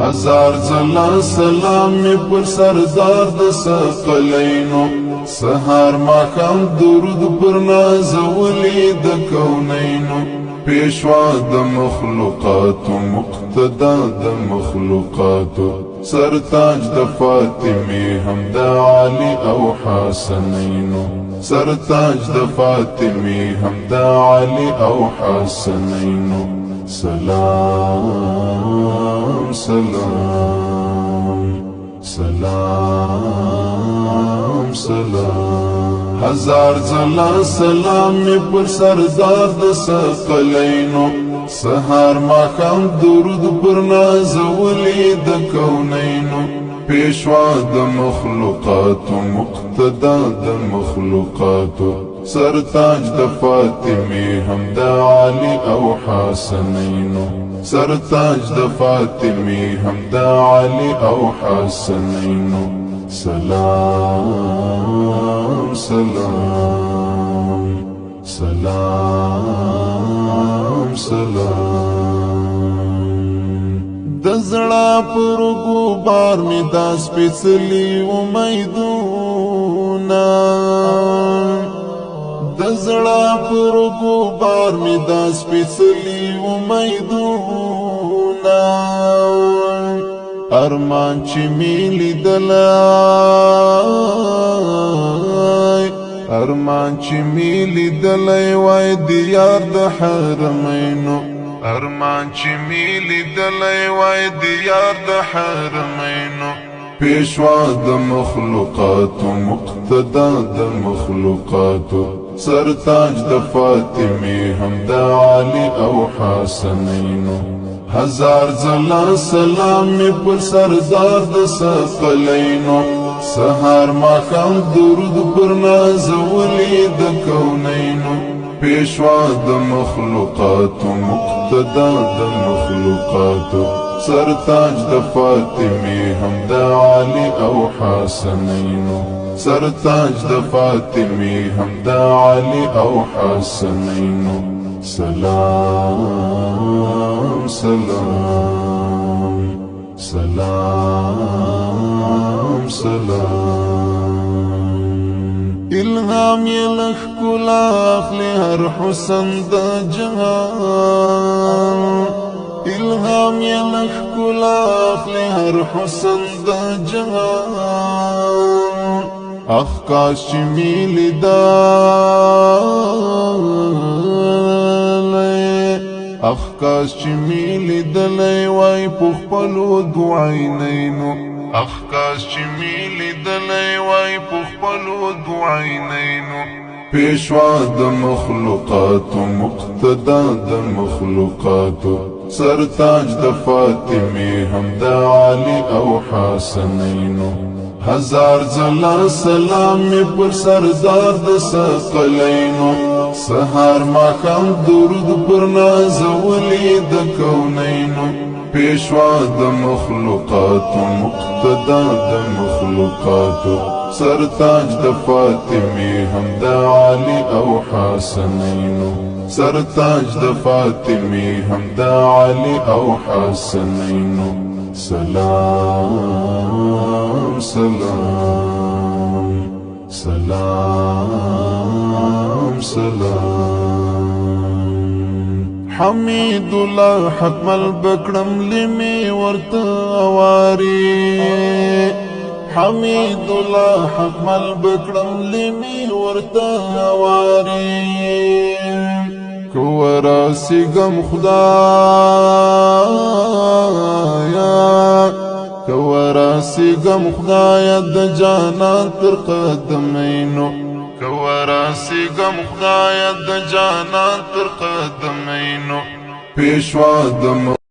هزار ځله سلام می پر سردار د ثقلینو سهار ماښام درود پر نازولی د کونینو پیشوا د مخلوقاتو مقتدا د مخلوقاتو سرتاج د فاطمی هم د علی او حسنینو سرتاج د فاطمی هم د علی او حسنینو سلام سلام سلام سلام هزار ځله سلام می پر سردار د ثقلینو سهار ماښام درود پر نازولی د کونینو پیشوا د مخلوقاتو مقتدا د مخلوقاتو سرتاج د فاطمی هم د علی او حسنینو سرتاج د فاطمی هم د علی او حسنینو سلام سلام سلام سلام د زړه پر ګوبار می د سپېڅلي امیدونه د زړه پر ګوبار می د سپېڅلي امیدونه ارمان چې می لیدلی ارمان چې می لیدلی وای د یار د حرمینو ارمان چې می لیدلی وای د یار د حرمینو پیشوا د مخلوقاتو مقتدا د مخلوقاتو سرتاج د فاطمی هم د علی او حسنینو هزار ځله سلام می پر سردار د ثقلینو سهار ماښام درود پر نازولی د کونینو پیشوا د مخلوقاتو مقتدا د مخلوقاتو سرتاج د فاطمی هم د علی او حسنینو سرتاج د فاطمی هم د علی او حسنینو سلام سلام سلام سلام الهام یلخ کلا اخلی هر حسن د جهان الهام یلخ کلا اخلی هر حسن د جهان اخ کاش چې می لیدلی اخ کاش چې می لیدلی وای په خپلو دعینینو اخ کاش چې می لیدلی وای په خپلو دعینینو پیشوا د مخلوقاتو مقتدا د مخلوقاتو سرتاج د فاطمی هم د علی او حسنینو هزار ځله سلام می پر سردار د ثقلینو سهار ماښام درود پر نازولی د کونینو پیشوا د مخلوقاتو مقتدا د مخلوقاتو سرتاج د فاطمی هم د علی او حسنینو سرتاج د فاطمی هم د علی او حسنینو سلام سلام سلام سلام حمید الله حکم البکرم لمی ورته واری حمید الله حکم البکرم لمی ورته واری کوراسی غم خدایا کوراسی غم خدایا د جانان تر قدمینو کوراسی غم خدایا د جانان تر قدمینو پیشوا د